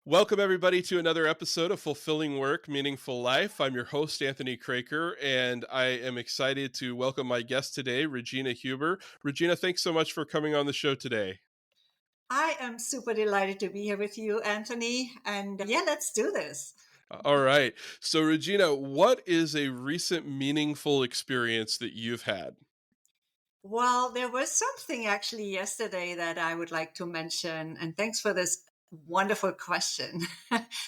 Welcome, everybody, to another episode of Fulfilling Work, Meaningful Life. I'm your host, Anthony Kraker, and I am excited to welcome my guest today, Regina Huber. Regina, thanks so much for coming on the show today. I am super delighted to be here with you, Anthony. And yeah, let's do this. All right. So, Regina, what is a recent meaningful experience that you've had? Well, there was something actually yesterday that I would like to mention. And thanks for this wonderful question.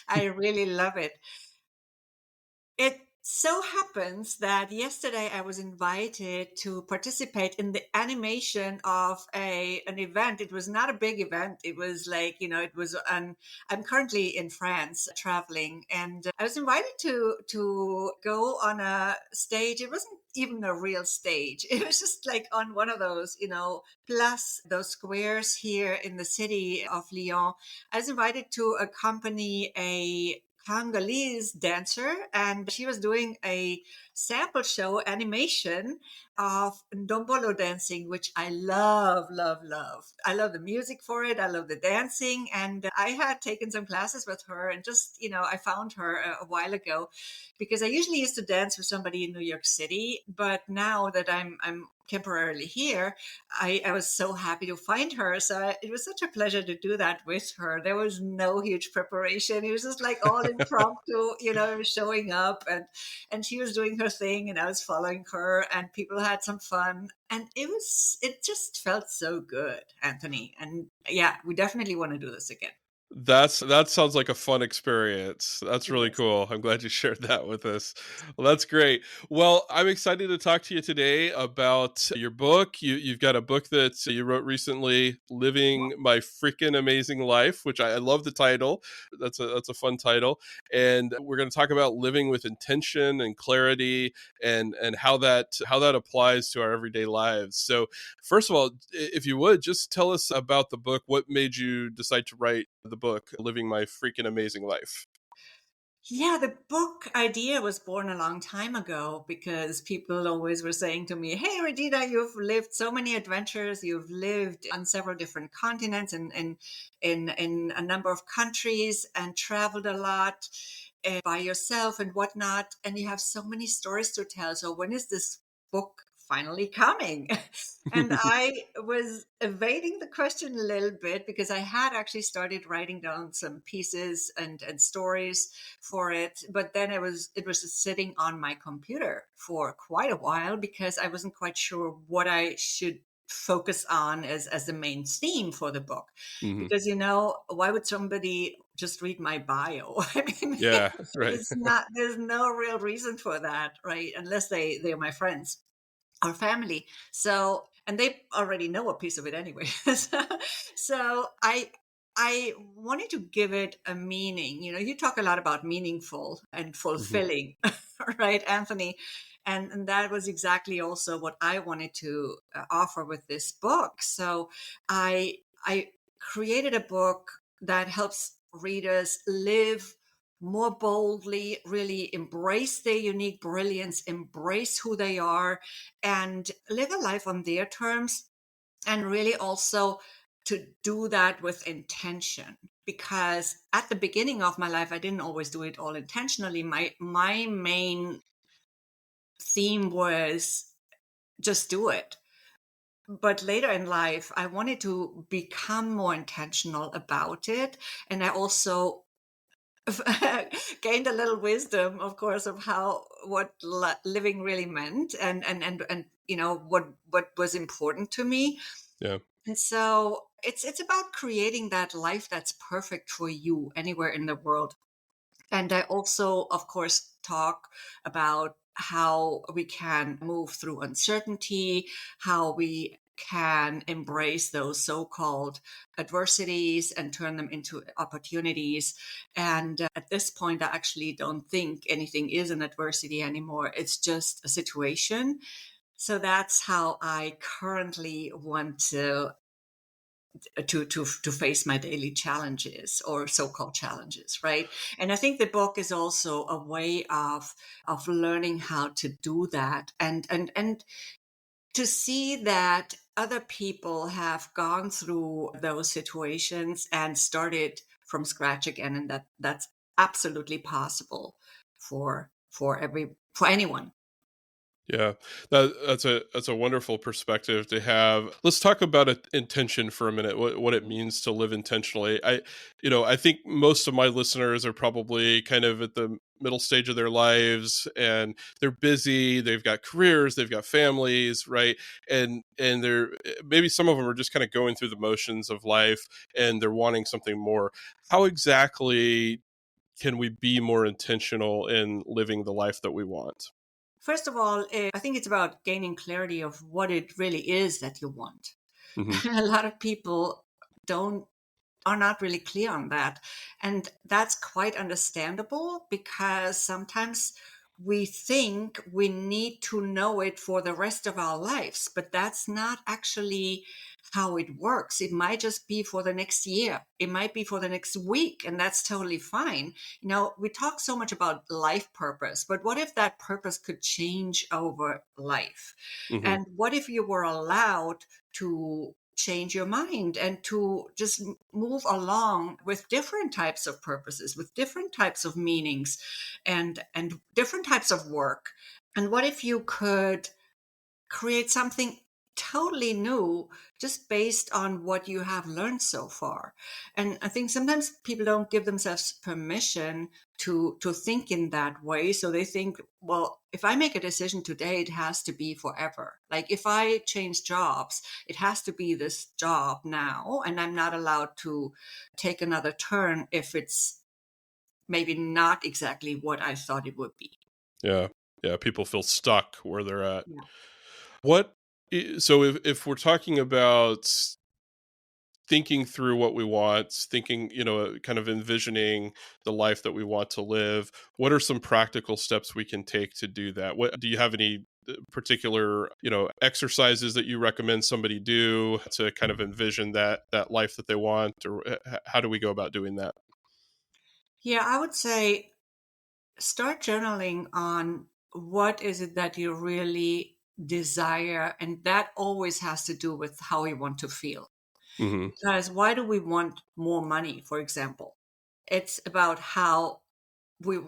I really love it. It so happens that yesterday I was invited to participate in the animation of an event. It was not a big event. It was like, it was I'm currently in France traveling, and I was invited to go on a stage. It wasn't even a real stage. It was just like on one of those, plus those squares here in the city of Lyon. I was invited to accompany a Congolese dancer, and she was doing a sample show animation of ndombolo dancing, which I love, love, love. I love the music for it. I love the dancing, and I had taken some classes with her, and just I found her a while ago because I usually used to dance with somebody in New York City, but now that I'm temporarily here, I was so happy to find her. So it was such a pleasure to do that with her. There was no huge preparation. It was just like all impromptu, showing up, and she was doing her thing and I was following her, and people had some fun. And it just felt so good, Anthony. And yeah, we definitely want to do this again. That sounds like a fun experience. That's really Yes. cool. I'm glad you shared that with us. Well, that's great. Well, I'm excited to talk to you today about your book. You've got a book that you wrote recently, "Living My Freaking Amazing Life," which I love the title. That's a fun title, and we're going to talk about living with intention and clarity, and how that applies to our everyday lives. So, first of all, if you would just tell us about the book. What made you decide to write the book, Living My Freaking Amazing Life? Yeah, the book idea was born a long time ago because people always were saying to me, "Hey, Regina, you've lived so many adventures. You've lived on several different continents and in a number of countries and traveled a lot by yourself and whatnot. And you have so many stories to tell. So when is this book finally coming?" And I was evading the question a little bit because I had actually started writing down some pieces and stories for it, but then it was just sitting on my computer for quite a while because I wasn't quite sure what I should focus on as the main theme for the book. Hmm. Because why would somebody just read my bio? I mean, Yeah, right. there's no real reason for that, right? Unless they're my friends our family. So, and they already know a piece of it anyway. So I wanted to give it a meaning. You talk a lot about meaningful and Hmm. fulfilling, right, Anthony? And that was exactly also what I wanted to offer with this book. So I created a book that helps readers live more boldly, really embrace their unique brilliance, embrace who they are, and live a life on their terms. And really also to do that with intention. Because at the beginning of my life, I didn't always do it all intentionally. My main theme was just do it. But later in life, I wanted to become more intentional about it. And I also gained a little wisdom, of course, of what living really meant, and what was important to me. Yeah. And so it's about creating that life that's perfect for you anywhere in the world. And I also, of course, talk about how we can move through uncertainty, how we can embrace those so called adversities and turn them into opportunities. And at this point, I actually don't think anything is an adversity anymore. It's just a situation. So that's how I currently want to face my daily challenges or so-called challenges, right? And I think the book is also a way of learning how to do that, and to see that other people have gone through those situations and started from scratch again, and that's absolutely possible for anyone. Yeah, that's a wonderful perspective to have. Let's talk about intention for a minute. What it means to live intentionally. I think most of my listeners are probably kind of at the middle stage of their lives, and they're busy. They've got careers, they've got families, right? And they're maybe some of them are just kind of going through the motions of life, and they're wanting something more. How exactly can we be more intentional in living the life that we want? First of all, I think it's about gaining clarity of what it really is that you want. Hmm. A lot of people don't are not really clear on that. And that's quite understandable because sometimes we think we need to know it for the rest of our lives, but that's not actually how it works. It might just be for the next year, it might be for the next week, and that's totally fine. We talk so much about life purpose, but what if that purpose could change over life? Hmm. And what if you were allowed to change your mind and to just move along with different types of purposes, with different types of meanings, and different types of work? And what if you could create something totally new just based on what you have learned so far? And I think sometimes people don't give themselves permission to think in that way, so they think, well, if I make a decision today, it has to be forever. Like if I change jobs, it has to be this job now, and I'm not allowed to take another turn if it's maybe not exactly what I thought it would be. Yeah. Yeah. People feel stuck where they're at. Yeah. So if we're talking about thinking through what we want, thinking, kind of envisioning the life that we want to live, what are some practical steps we can take to do that? What do you have any particular, exercises that you recommend somebody do to kind of envision that life that they want, or how do we go about doing that? Yeah, I would say start journaling on what is it that you really desire, and that always has to do with how you want to feel. Hmm. Because why do we want more money, for example? It's about how we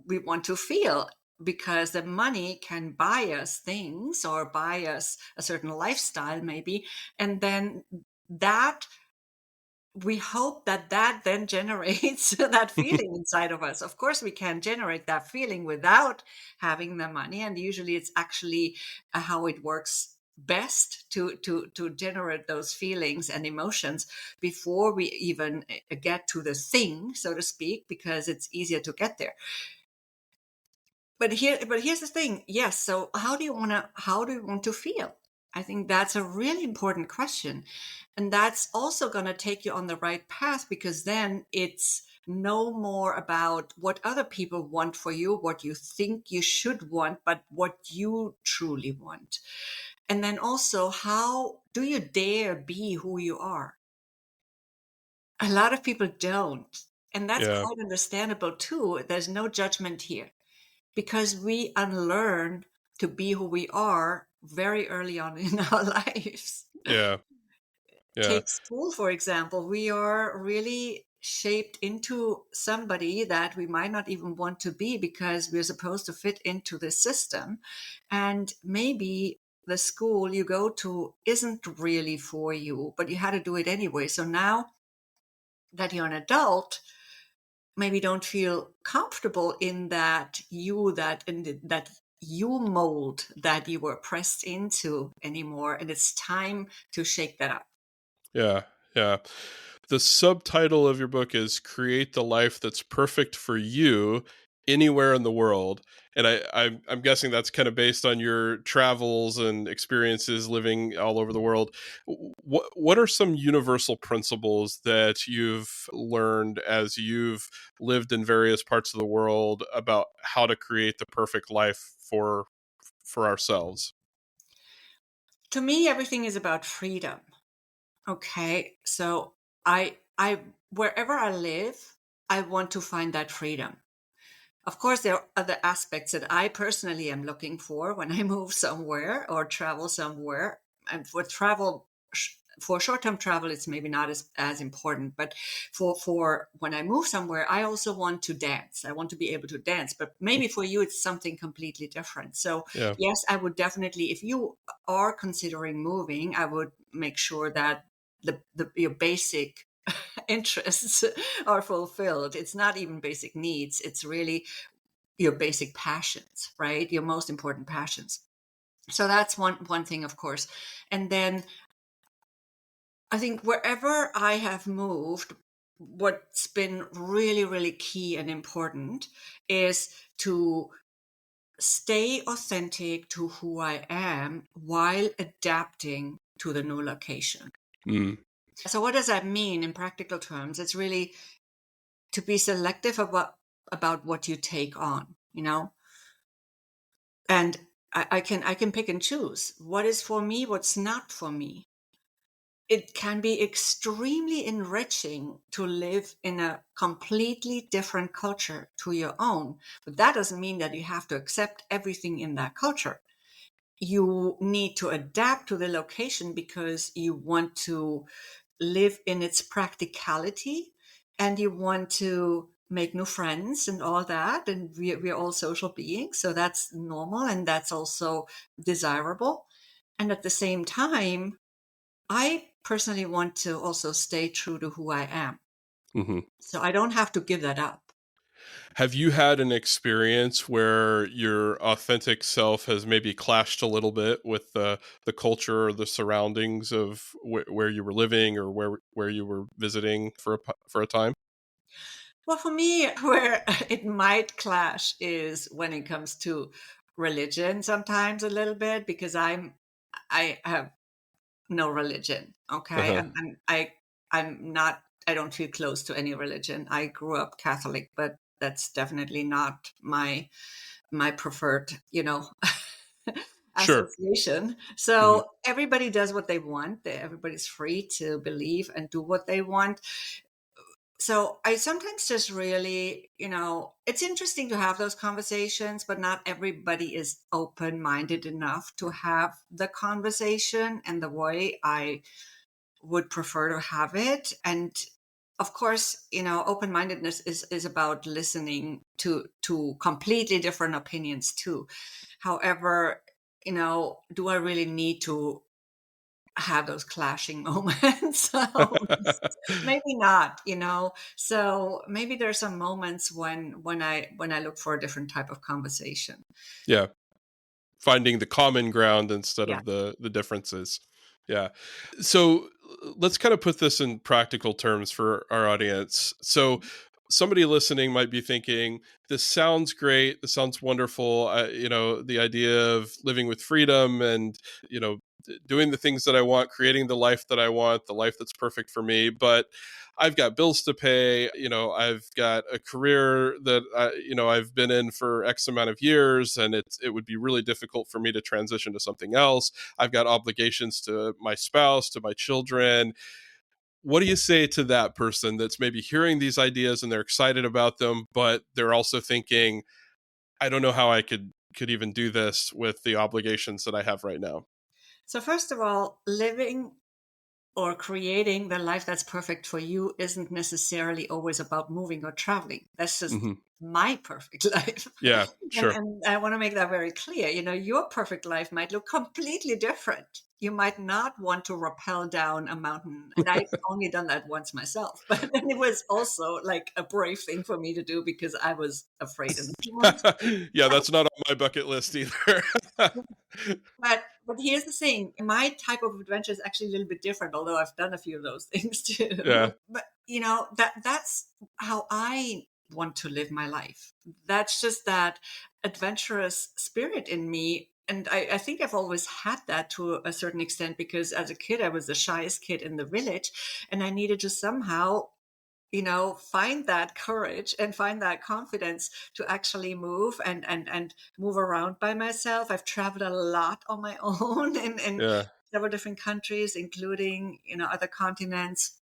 we want to feel, because the money can buy us things or buy us a certain lifestyle maybe, and then that we hope that that then generates that feeling inside of us. Of course, we can generate that feeling without having the money, and usually it's actually how it works best to generate those feelings and emotions before we even get to the thing, so to speak, because it's easier to get there. But here's the thing. Yes, so how do you want to feel? I think that's a really important question. And that's also going to take you on the right path, because then it's no more about what other people want for you, what you think you should want, but what you truly want. And then also, how do you dare be who you are? A lot of people don't. And that's Yeah. quite understandable too. There's no judgment here, because we unlearn to be who we are very early on in our lives. Yeah. Yeah. Take school, for example. We are really shaped into somebody that we might not even want to be, because we're supposed to fit into the system. And maybe the school you go to isn't really for you, but you had to do it anyway. So now that you're an adult, maybe don't feel comfortable in that you mold that you were pressed into anymore, and it's time to shake that up. Yeah. Yeah. The subtitle of your book is "Create the Life That's Perfect for You Anywhere in the World." And I'm guessing that's kind of based on your travels and experiences living all over the world. What are some universal principles that you've learned as you've lived in various parts of the world about how to create the perfect life for ourselves? To me, everything is about freedom. Okay, so I wherever I live, I want to find that freedom. Of course, there are other aspects that I personally am looking for when I move somewhere or travel somewhere. And for travel, for short-term travel, it's maybe not as important. But for when I move somewhere, I also want to dance. I want to be able to dance. But maybe for you, it's something completely different. So Yeah. yes, I would definitely, if you are considering moving, I would make sure that your basic interests are fulfilled. It's not even basic needs. It's really your basic passions, right? Your most important passions. So that's one thing, of course. And then I think wherever I have moved, what's been really, really key and important is to stay authentic to who I am while adapting to the new location. Mm. So what does that mean in practical terms? It's really to be selective about what you take on, and I can pick and choose what is for me, what's not for me. It can be extremely enriching to live in a completely different culture to your own, but that doesn't mean that you have to accept everything in that culture. You need to adapt to the location because you want to live in its practicality, and you want to make new friends and all that. And we're all social beings. So that's normal and that's also desirable. And at the same time, I personally want to also stay true to who I am. Hmm. So I don't have to give that up. Have you had an experience where your authentic self has maybe clashed a little bit with the culture or the surroundings of where you were living or where you were visiting for a time? Well, for me, where it might clash is when it comes to religion sometimes a little bit, because I have no religion. Okay. Uh-huh. I'm not, I don't feel close to any religion. I grew up Catholic, but that's definitely not my preferred, Sure. association. Hmm. So everybody does what they want. Everybody's free to believe and do what they want. So I sometimes just really, it's interesting to have those conversations, but not everybody is open minded enough to have the conversation and the way I would prefer to have it. And of course, open mindedness is about listening to completely different opinions too. However, do I really need to have those clashing moments? So maybe not, so maybe there's some moments when I look for a different type of conversation. Yeah. Finding the common ground instead Yeah. of the differences. Yeah. So let's kind of put this in practical terms for our audience. So somebody listening might be thinking, this sounds great. This sounds wonderful. The idea of living with freedom and, doing the things that I want, creating the life that I want, the life that's perfect for me. But I've got bills to pay. I've got a career that I've been in for X amount of years, and it would be really difficult for me to transition to something else. I've got obligations to my spouse, to my children. What do you say to that person that's maybe hearing these ideas and they're excited about them, but they're also thinking, I don't know how I could even do this with the obligations that I have right now? So first of all, living or creating the life that's perfect for you isn't necessarily always about moving or traveling. That's just Hmm. my perfect life. Yeah, and, sure. and I want to make that very clear. Your perfect life might look completely different. You might not want to rappel down a mountain. And I've only done that once myself, but it was also like a brave thing for me to do because I was afraid in the once. Yeah, that's not on my bucket list either. But here's the thing, my type of adventure is actually a little bit different, although I've done a few of those things Yeah. too. But that's how I want to live my life. That's just that adventurous spirit in me. And I think I've always had that to a certain extent because as a kid I was the shyest kid in the village, and I needed to somehow find that courage and find that confidence to actually move and move around by myself. I've traveled a lot on my own in Yeah. several different countries, including other continents.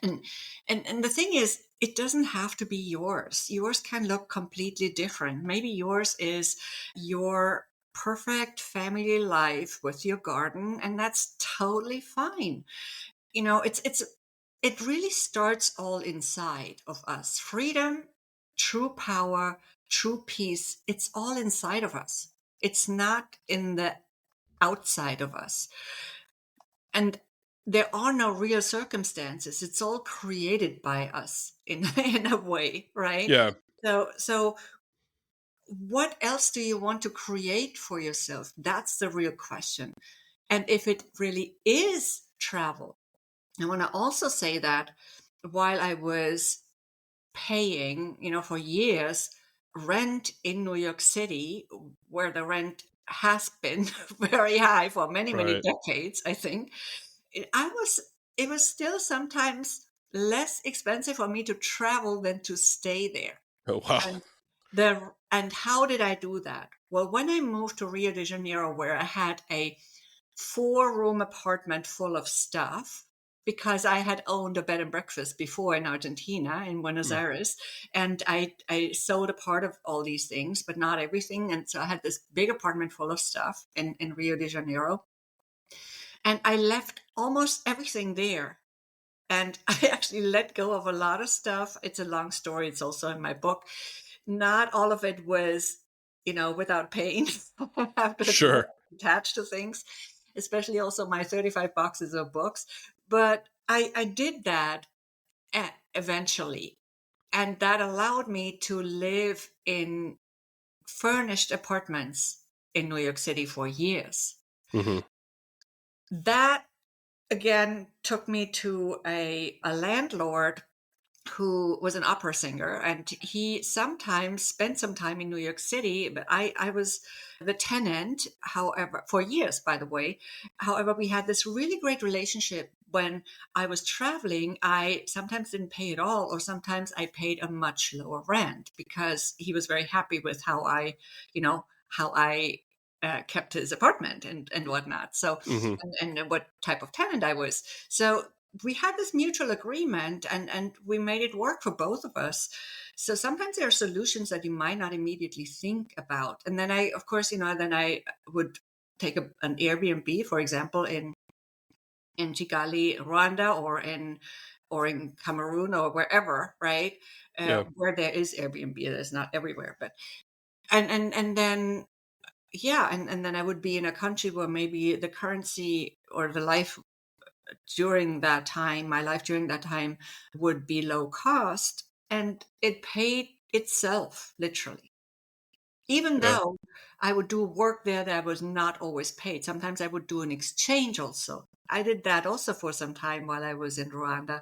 And and the thing is, it doesn't have to be yours. Yours can look completely different. Maybe yours is your perfect family life with your garden, and that's totally fine. It really starts all inside of us. Freedom, true power, true peace, it's all inside of us. It's not in the outside of us. And there are no real circumstances. It's all created by us in in a way, right? Yeah. So what else do you want to create for yourself? That's the real question. And if it really is travel, I want to also say that while I was paying, for years rent in New York City, where the rent has been very high for many, many Right. decades, I think, it, I was, it was still sometimes less expensive for me to travel than to stay there. Oh, wow. And and how did I do that? Well, when I moved to Rio de Janeiro, where I had a 4-room apartment full of stuff, because I had owned a bed and breakfast before in Argentina, in Buenos Mm. Aires, and I sold a part of all these things, but not everything. And so I had this big apartment full of stuff in Rio de Janeiro, and I left almost everything there. And I actually let go of a lot of stuff. It's a long story. It's also in my book. Not all of it was, without pain. I have to admit, Sure. attached to things, especially also my 35 boxes of books. But I did that eventually. And that allowed me to live in furnished apartments in New York City for years. Hmm. That again took me to a landlord who was an opera singer, and he sometimes spent some time in New York City, but I was the tenant, however, for years, by the way. However, we had this really great relationship. When I was traveling, I sometimes didn't pay at all, or sometimes I paid a much lower rent because he was very happy with how I kept his apartment and whatnot. So, Hmm. and what type of tenant I was. So we had this mutual agreement, and we made it work for both of us. So sometimes there are solutions that you might not immediately think about. And then of course, then I would take an Airbnb, for example, in Kigali, Rwanda, or in Cameroon, or wherever, right? Yeah. Where there is Airbnb, there's not everywhere, but and then yeah, and then I would be in a country where maybe the currency or the life during that time, my life during that time would be low cost, and it paid itself literally. Even Yeah. though I would do work there that was not always paid. Sometimes I would do an exchange also. I did that also for some time while I was in Rwanda.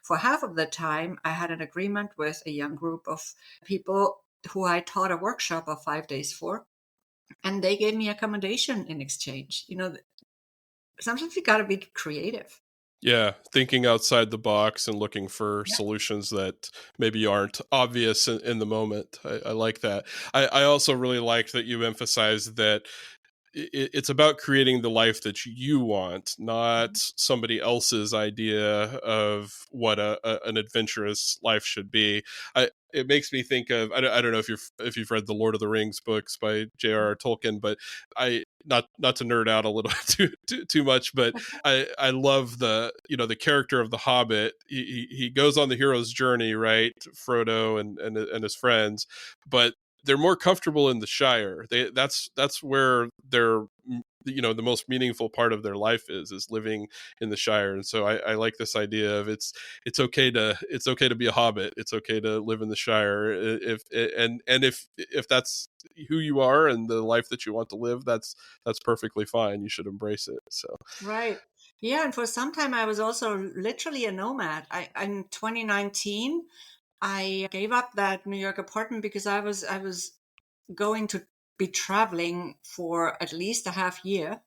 For half of the time, I had an agreement with a young group of people who I taught a workshop of 5 days for, and they gave me accommodation in exchange. Sometimes you got to be creative. Yeah, thinking outside the box and looking for solutions that maybe aren't obvious in the moment. I like that. I also really liked that you emphasized that it's about creating the life that you want, not somebody else's idea of what an adventurous life should be. It makes me think of I don't know if you've read the Lord of the Rings books by J.R.R. Tolkien, but I not to nerd out a little too much, but I love the character of the Hobbit. He goes on the hero's journey, right? Frodo and his friends, but they're more comfortable in the Shire. That's where they're the most meaningful part of their life is living in the Shire. And so I like this idea of it's okay to be a hobbit. It's okay to live in the Shire if that's who you are and the life that you want to live, that's perfectly fine. You should embrace it. So Right. Yeah, and for some time I was also literally a nomad. In 2019, I gave up that New York apartment because I was going to be traveling for at least a half year.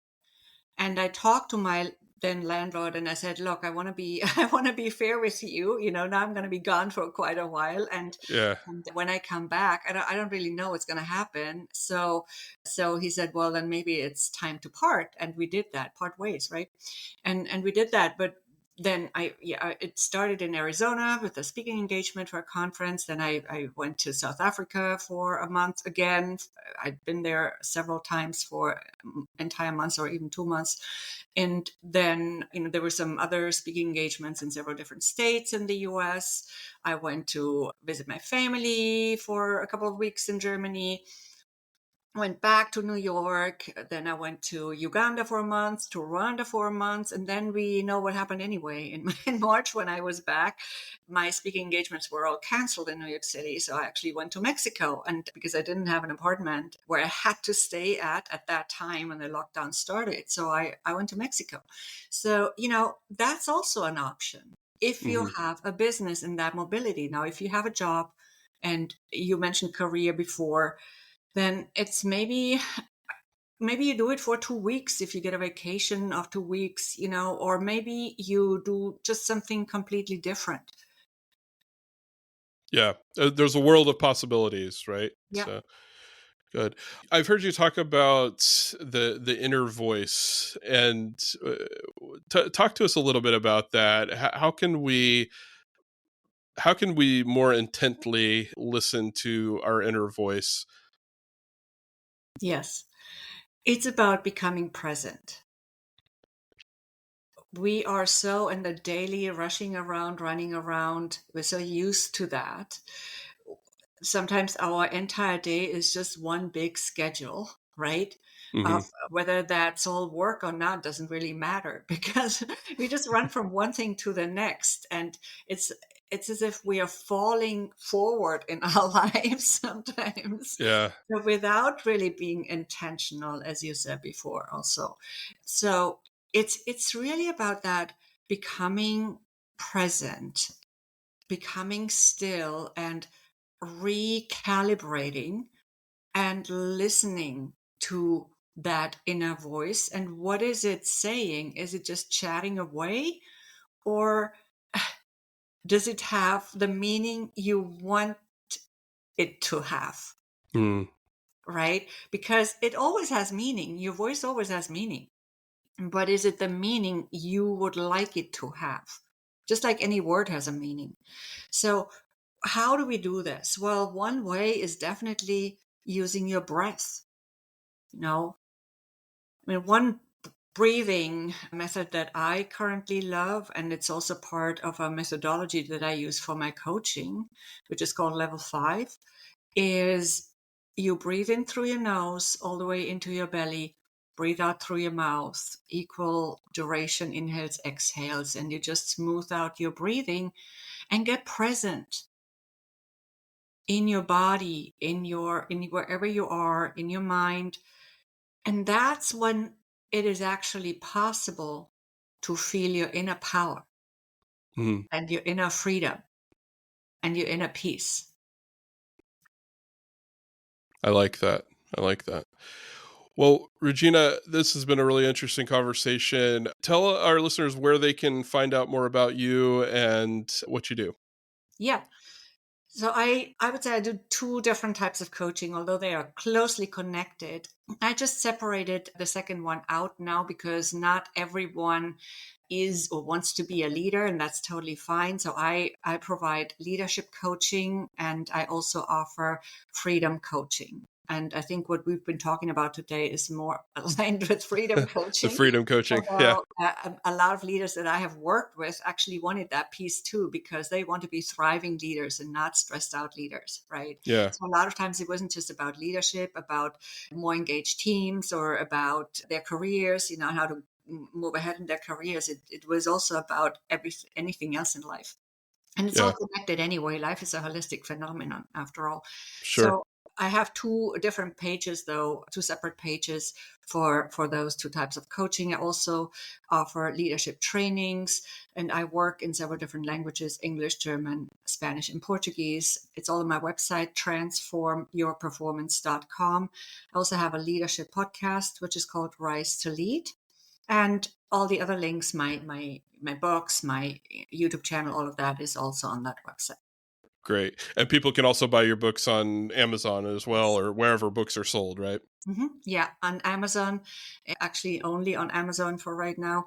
And I talked to my then landlord, and I said, "Look, I want to be I want to be fair with you. Now I'm going to be gone for quite a while, yeah, and when I come back, I don't really know what's going to happen." So he said, "Well, then maybe it's time to part," and we did that, part ways, right? And we did that, but then it started in Arizona with a speaking engagement for a conference. Then I went to South Africa for a month again. I'd been there several times for entire months or even 2 months. And then, there were some other speaking engagements in several different states in the US. I went to visit my family for a couple of weeks in Germany, went back to New York. Then I went to Uganda for a month, to Rwanda for a month, and then we know what happened anyway. In March, when I was back, my speaking engagements were all canceled in New York City. So I actually went to Mexico, and because I didn't have an apartment where I had to stay at that time when the lockdown started, so I went to Mexico. So that's also an option if you Hmm. have a business in that mobility. Now, if you have a job, and you mentioned career before, then it's maybe you do it for 2 weeks if you get a vacation of 2 weeks, or maybe you do just something completely different. Yeah, there's a world of possibilities, right? Yeah. So good. I've heard you talk about the inner voice, and talk to us a little bit about that. How can we more intently listen to our inner voice? Yes. It's about becoming present. We are so in the daily rushing around, running around. We're so used to that. Sometimes our entire day is just one big schedule, right? Of Hmm. whether that's all work or not doesn't really matter because we just run from one thing to the next, and it's it's as if we are falling forward in our lives sometimes, Yeah. but without really being intentional, as you said before, also. So it's really about that becoming present, becoming still, and recalibrating and listening to that inner voice. And what is it saying? Is it just chatting away, or does it have the meaning you want it to have? Mm. Right? Because it always has meaning. Your voice always has meaning. But is it the meaning you would like it to have? Just like any word has a meaning. So, how do we do this? Well, one way is definitely using your breath. You know, one breathing method that I currently love, and it's also part of a methodology that I use for my coaching, which is called level 5, is you breathe in through your nose all the way into your belly, breathe out through your mouth, equal duration inhales, exhales, and you just smooth out your breathing and get present in your body, in wherever you are, in your mind. And that's when it is actually possible to feel your inner power Mm. and your inner freedom and your inner peace. I like that. I like that. Well, Regina, this has been a really interesting conversation. Tell our listeners where they can find out more about you and what you do. Yeah. So I would say I do two different types of coaching, although they are closely connected. I just separated the second one out now because not everyone is or wants to be a leader, and that's totally fine. So I provide leadership coaching, and I also offer freedom coaching. And I think what we've been talking about today is more aligned with freedom The coaching. freedom coaching. Yeah. Although a lot of leaders that I have worked with actually wanted that piece too, because they want to be thriving leaders and not stressed out leaders, right? Yeah. So a lot of times it wasn't just about leadership, about more engaged teams or about their careers, how to move ahead in their careers. It was also about anything else in life. And it's all Yeah. connected anyway. Life is a holistic phenomenon after all. Sure. So I have two different pages, though, two separate pages for those two types of coaching. I also offer leadership trainings, and I work in several different languages: English, German, Spanish, and Portuguese. It's all on my website, transformyourperformance.com. I also have a leadership podcast, which is called Rise to Lead. And all the other links, my books, my YouTube channel, all of that is also on that website. Great. And people can also buy your books on Amazon as well, Yes. or wherever books are sold, right? Yeah, on Amazon, actually only on Amazon for right now.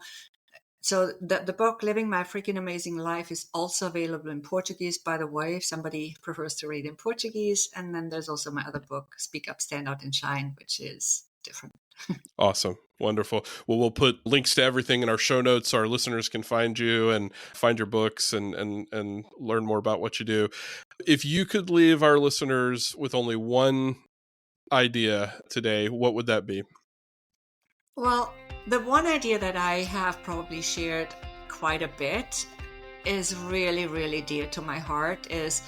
So the book Living My Freaking Amazing Life is also available in Portuguese, by the way, if somebody prefers to read in Portuguese. And then there's also my other book, Speak Up, Stand Out and Shine, which is different. Awesome. Wonderful. Well, we'll put links to everything in our show notes so our listeners can find you and find your books and learn more about what you do. If you could leave our listeners with only one idea today, what would that be? Well, the one idea that I have probably shared quite a bit is really, really dear to my heart is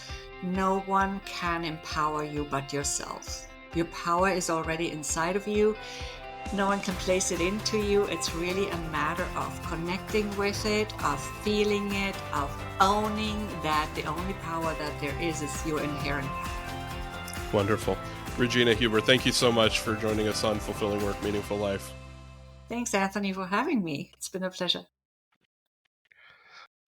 no one can empower you but yourself. Your power is already inside of you. No one can place it into you. It's really a matter of connecting with it, of feeling it, of owning that the only power that there is your inherent power. Wonderful. Regina Huber, thank you so much for joining us on Fulfilling Work, Meaningful Life. Thanks, Anthony, for having me. It's been a pleasure.